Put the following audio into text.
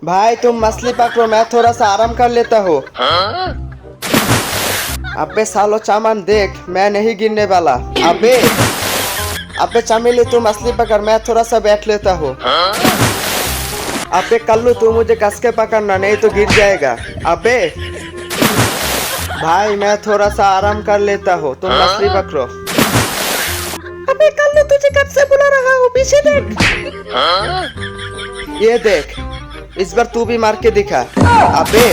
भाई तुम मछली पकड़ो, मैं थोड़ा सा आराम कर लेता हूँ। अबे सालो चामन देख, मैं नहीं गिरने वाला। अबे अबे चमेली तू मछली पकड़, मैं थोड़ा सा बैठ लेता हूँ। अबे कल्लू तू मुझे कस के पकड़ना, नहीं तो गिर जाएगा। अबे भाई मैं थोड़ा सा आराम कर लेता हूँ, तुम मछली पकड़ो। अबे कल्लू तुझे कब से बुला रहा हूँ, पीछे देख। ये देख, इस बार तू भी मार के दिखा। अबे